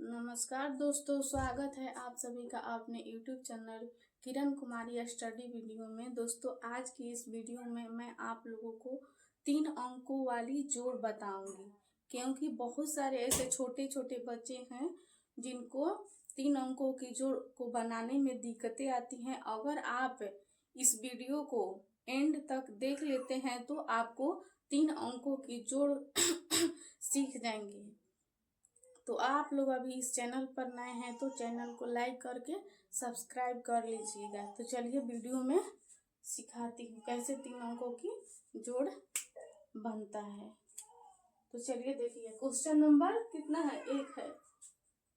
नमस्कार दोस्तों, स्वागत है आप सभी का अपने YouTube channel Kiran Kumari study video में। दोस्तों, आज की इस वीडियो में मैं आप लोगों को 3 अंकों वाली जोड़ बताऊंगी, क्योंकि बहुत सारे ऐसे छोटे छोटे बच्चे हैं जिनको 3 अंकों की जोड़ को बनाने में दिक्कतें आती हैं। अगर आप इस वीडियो को एंड तक देख लेते हैं तो आपको 3 अंकों की जोड़ सीख जाएंगे। तो आप लोग अभी इस चैनल पर नए हैं तो चैनल को लाइक करके सब्सक्राइब कर लीजिएगा। तो चलिए वीडियो में सिखाती हूँ कैसे 3 अंकों की जोड़ बनता है। तो चलिए देखिए, क्वेश्चन नंबर कितना है? 1 है।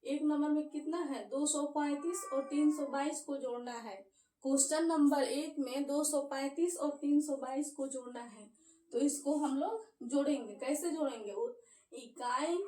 1 नंबर में कितना है? 235 और 322 को जोड़ना है। क्वेश्चन नंबर 1 में 235 और 322 को जोड़ना है। तो इसको हम लोग जोड़ेंगे। कैसे जोड़ेंगे? वो इकाई,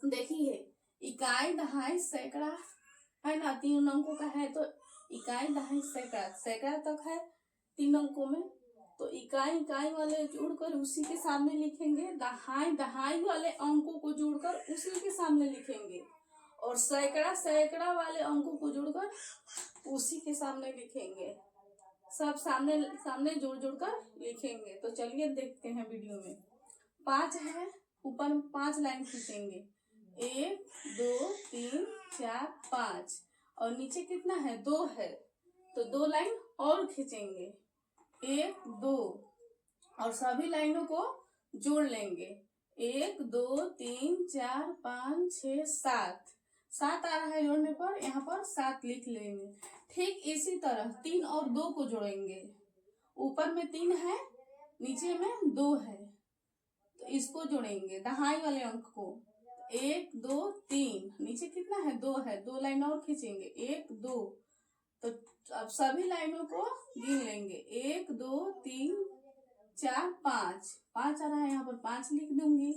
देखिए इकाई, दहाई, सैकड़ा है ना, 3 अंकों का है। तो इकाई, दहाई, सैकड़ा, सैकड़ा तक है 3 अंकों में। तो इकाई इकाई वाले जोड़कर उसी के सामने लिखेंगे, दहाई दहाई वाले अंकों को जोड़कर उसी के सामने लिखेंगे, और सैकड़ा सैकड़ा वाले अंकों को जोड़कर उसी के सामने लिखेंगे। सब सामने सामने जोड़ जोड़कर लिखेंगे। तो चलिए देखते हैं वीडियो में। 5 है, ऊपर 5 लाइन खींचेंगे, 1 2 3 4 5, और नीचे कितना है? 2 है, तो 2 लाइन और खींचेंगे, 1 2, और सभी लाइनों को जोड़ लेंगे, 1 2 3 4 5 6 7, 7 आ रहा है जोड़ने पर, यहाँ पर 7 लिख लेंगे। ठीक इसी तरह 3 और 2 को जोड़ेंगे। ऊपर में 3 है, नीचे में 2 है, तो इसको जोड़ेंगे दहाई वाले अंक को, 1 2 3, नीचे कितना है? 2 है, 2 लाइन और खींचेंगे, 1 2। तो अब सभी लाइनों को गिन लेंगे, 1 2 3 4 5, 5 आ रहा है, यहाँ पर 5 लिख दूंगी।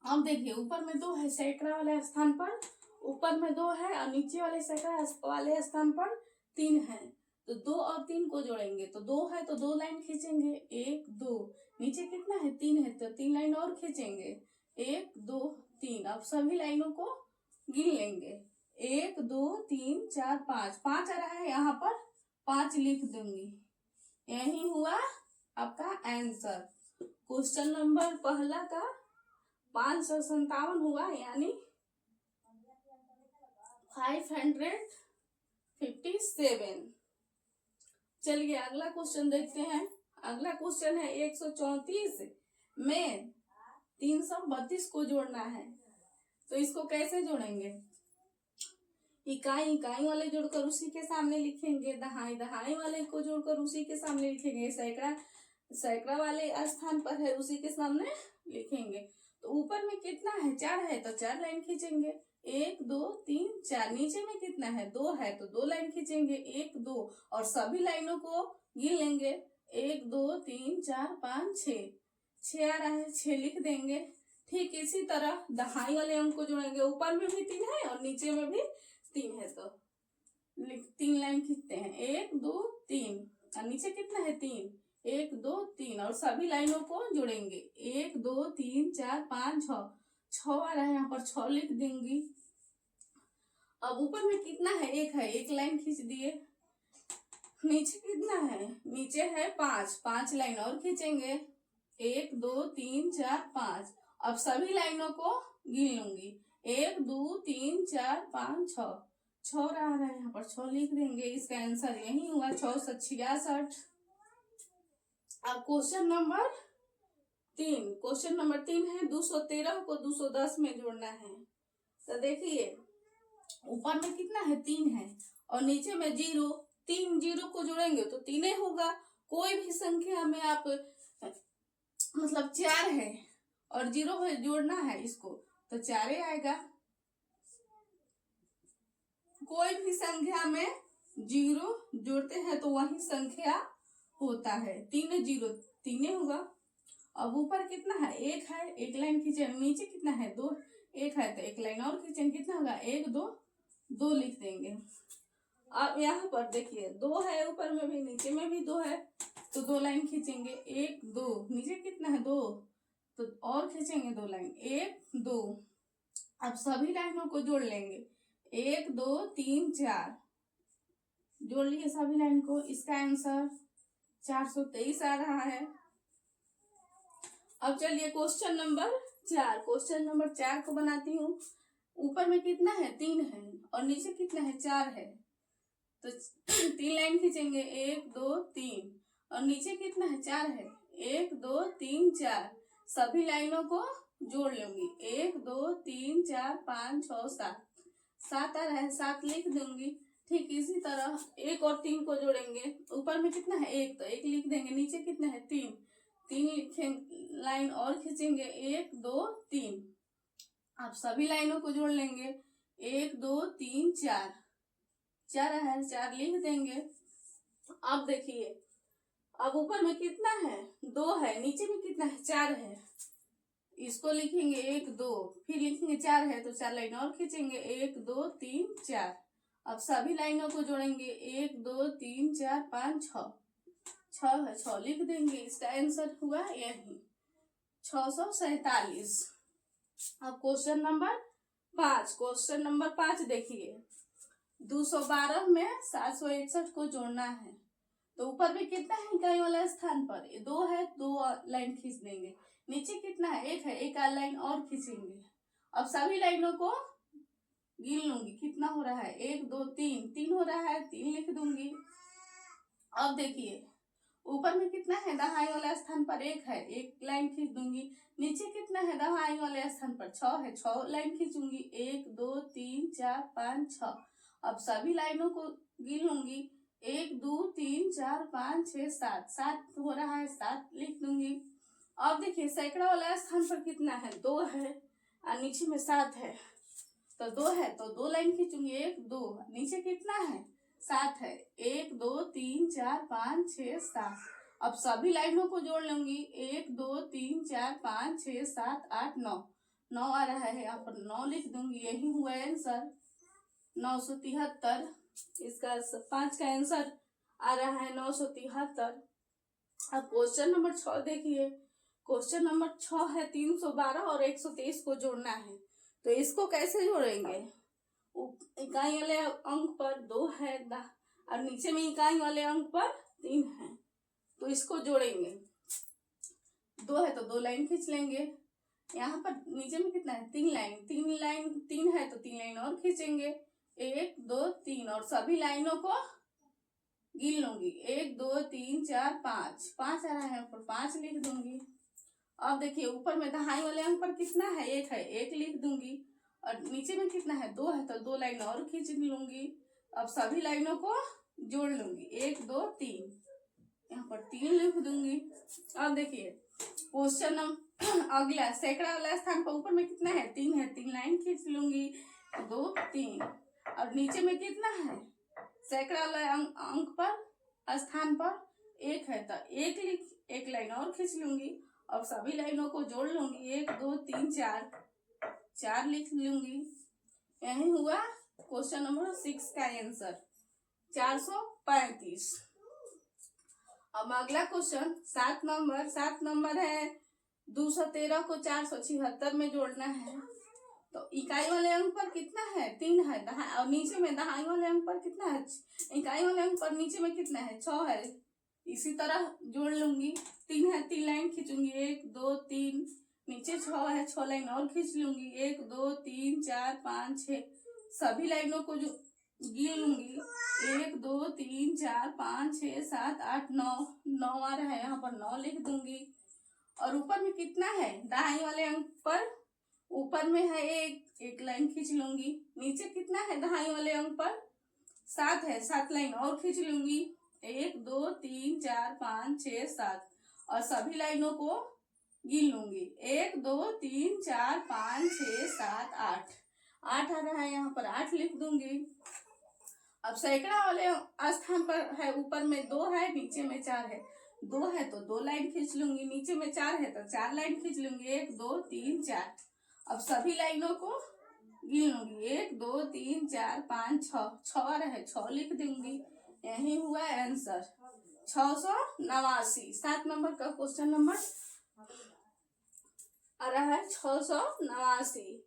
अब देखिए, ऊपर में 2 है सैकड़ा वाले स्थान पर, ऊपर में 2 है, और नीचे वाले सैकड़ा वाले स्थान पर 3 है। तो 2 और 3 को जोड़ेंगे, तो 2 है तो 2 लाइन खींचेंगे, 1 2, नीचे कितना है? 3 है, तो 3 लाइन और खींचेंगे, 1 2 3। अब सभी लाइनों को गिन लेंगे, 1 2 3 4 5, 5 आ रहा है, यहाँ पर 5 लिख दूंगी। यही हुआ आपका आंसर। क्वेश्चन नंबर पहला का 557 हुआ, यानी 557। चलिए अगला क्वेश्चन देखते हैं। अगला क्वेश्चन है 134 में 332 को जोड़ना है। तो इसको कैसे जोड़ेंगे? इकाई इकाई वाले जोड़कर उसी के सामने लिखेंगे, दहाई दहाई वाले को जोड़कर उसी के सामने लिखेंगे, सैकड़ा सैकड़ा वाले स्थान पर है उसी के सामने लिखेंगे। तो ऊपर में कितना है? 4 है, तो 4 लाइन खींचेंगे, 1 2 3 4। नीचे में कितना है? 2 है, तो 2 लाइन खींचेंगे, 1 2, और सभी लाइनों को गिन लेंगे, 1 2 3 4 5 6, 6 आ रहा है, 6 लिख देंगे। ठीक इसी तरह दहाई वाले अंक को जोड़ेंगे, ऊपर में भी 3 है और नीचे में भी 3 है, तो 3 लाइन खींचते हैं, 1 2 3, और नीचे कितना है? 3, 1 2 3, और सभी लाइनों को जोड़ेंगे, 1 2 3 4 5 6, 6 आ रहा है, यहाँ पर 6 लिख देंगी। अब ऊपर में कितना है? 1 है, 1 लाइन खींच दिए। नीचे कितना है? नीचे है 5, 5 लाइन और खींचेंगे, 1 2 3 4 5। अब सभी लाइनों को गिन लूंगी, 1 2 3 4 5 6, 6 रहा है, यहाँ पर 6 लिख देंगे। इसका आंसर यही हुआ, 6 से 66। अब क्वेश्चन नंबर 3 है 213 को 210 में जोड़ना है। तो देखिए, ऊपर में कितना है? 3 है, और नीचे में 0, 3 0 को जोड़ेंगे तो 3 होगा। कोई भी संख्या में आप मतलब 4 है और 0 है, जोड़ना है इसको तो 4 आएगा। कोई भी संख्या में 0 जोड़ते हैं तो वही संख्या होता है, 3 0 3 होगा। अब ऊपर कितना है? 1 है, 1 लाइन खींचे, नीचे कितना है? 2, 1 है तो 1 लाइन और खींचेंगे, कितना होगा? 1 2 2 लिख देंगे। अब यहाँ पर देखिए 2 है, ऊपर में भी नीचे में भी 2 है, तो 2 लाइन खींचेंगे, 1 2, नीचे कितना है? 2, तो और खींचेंगे 2 लाइन, 1 2, अब सभी लाइनों को जोड़ लेंगे, 1 2 3 4 जोड़ लिए सभी लाइन को। इसका आंसर 423 आ रहा है। अब चलिए क्वेश्चन नंबर 4, क्वेश्चन नंबर 4 को बनाती हूँ। ऊपर में कितना है, 3 है, और नीचे कितना है, 4 है। तो 3 लाइन खींचेंगे, 1 2 3, और नीचे कितना है, 4 है, 1 2 3 4। सभी लाइनों को जोड़ लूंगी, 1 2 3 4 5 6 7, 7 आ रहा है, 7 लिख दूंगी। ठीक इसी तरह 1 और 3 को जोड़ेंगे। ऊपर में कितना है, 1, तो 1 लिख देंगे। नीचे कितना है, 3, 3 लिखेंगे, लाइन और खींचेंगे, 1 2 3। अब सभी लाइनों को जोड़ लेंगे, 1 2 3 4, 4 है, 4 लिख देंगे। अब देखिए, अब ऊपर में कितना है, 2 है, नीचे में कितना है, 4 है। इसको लिखेंगे 1 2, फिर लिखेंगे 4 है, तो 4 लाइन और खींचेंगे, 1 2 3 4। अब सभी लाइनों को जोड़ेंगे, 1 2 3 4 5 6, 6 है, 6 लिख देंगे। इसका आंसर हुआ यही 647। अब क्वेश्चन नंबर 5, क्वेश्चन नंबर 5 देखिए, 212 में 761 को जोड़ना है। तो ऊपर में कितना है, इकाई वाला स्थान पर 2 है, 2 लाइन खींच देंगे। नीचे कितना है, 1 है, 1 लाइन और खींचेंगे। अब सभी लाइनों को गिन लूंगी, कितना हो रहा है, 1 2 3, 3 हो रहा है, 3 लिख दूंगी। अब देखिए, ऊपर में कितना है, दहाई वाला स्थान पर 1 है, 1 लाइन खींच दूंगी। नीचे कितना है, दहाई वाले स्थान पर 6 है, 6 लाइन खींचूंगी, 1 2 3 4 5 6। अब सभी लाइनों को गिन लूंगी, 1 2 3 4 5 6 7, 7 हो रहा है, 7 लिख दूंगी। अब देखिए, सैकड़ा वाला स्थान पर कितना है, 2 है, और नीचे में 7 है। तो 2 है, तो 2 लाइन खींचूंगी, 1 2, नीचे कितना है, 7 है, 1 2 3 4 5 6 7। अब सभी लाइनों को जोड़ लूंगी, 1 2 3 4 5 6 7 8 9, 9 आ रहा है, यहाँ पर 9 लिख दूंगी। यही हुआ आंसर 973। इसका 5 का आंसर आ रहा है 973। अब क्वेश्चन नंबर 6 देखिए, क्वेश्चन नंबर 6 है, 312 और 123 को जोड़ना है। तो इसको कैसे जोड़ेंगे, इकाई वाले अंक पर 2 है और नीचे में इकाई वाले अंक पर 3 है। तो इसको जोड़ेंगे, 2 है तो 2 लाइन खींच लेंगे। यहाँ पर नीचे में कितना है, 3 लाइन, 3 है तो 3 लाइन और खींचेंगे, 1 2 3, और सभी लाइनों को गिन लूंगी, 1 2 3 4 5, 5 आ रहा है, पर 5 लिख दूंगी। अब देखिए, ऊपर में दहाई वाले अंक पर कितना है, 1 है, 1 लिख दूंगी, और नीचे में कितना है, 2 है, तो 2 लाइन और खींच लूंगी। अब सभी लाइनों को जोड़ लूंगी, 1 2 3, यहाँ पर 3 लिख दूंगी। अब देखिए क्वेश्चन अगला, सैकड़ा वाला स्थान पर ऊपर में कितना है, 3 है, 3 लाइन खींच लूंगी, 2 3, और नीचे में कितना है, सैकड़ा वाला अंक पर स्थान पर 1 है, तो 1 लाइन और खींच लूंगी। अब सभी लाइनों को जोड़ लूंगी, 1 2 3 4, 4 लिख लूंगी। यही हुआ क्वेश्चन नंबर 6 का आंसर 435। अब अगला क्वेश्चन 7 नंबर है, 213 को 476 में जोड़ना है। तो इकाई वाले अंक पर कितना है, 3 है, और नीचे में दहाई वाले अंक पर कितना है, इकाई वाले अंक पर नीचे में कितना है, 6 है। इसी तरह जोड़ लूंगी, 3 है, 3 लाइन खींचूंगी, 1 2 3, नीचे 6 है, 6 लाइन और खींच लूंगी, 1 2 3 4 5 6। सभी लाइनों को जो गिन लूंगी, 1 2 3 4 5 6 7 8 9, 9 आ रहा है, यहाँ पर 9 लिख दूंगी। और ऊपर में कितना है, दाहिने वाले अंक पर ऊपर में है 1 लाइन खींच लूंगी। नीचे कितना है, दाहिने वाले अंक पर 7 है, 7 लाइन और खींच लूंगी, 1 2 3 4 5 6 7, और सभी लाइनों को गिन लूंगी, 1 2 3 4 5 6 7 8, 8 आ रहा है, यहाँ पर 8 लिख दूंगी। अब सैकड़ा वाले स्थान पर है, ऊपर में 2 है, नीचे में 4 है, 2 है तो 2 लाइन खींच लूंगी, नीचे में 4 है तो 4 लाइन खींच लूंगी, 1 2 3 4। अब सभी लाइनों को गिन लूंगी, 1 2 3 4 5 6, 6 आ रहा है, 6 लिख दूंगी। यही हुआ आंसर 689। 7 नंबर का क्वेश्चन नंबर आ रहा है 689।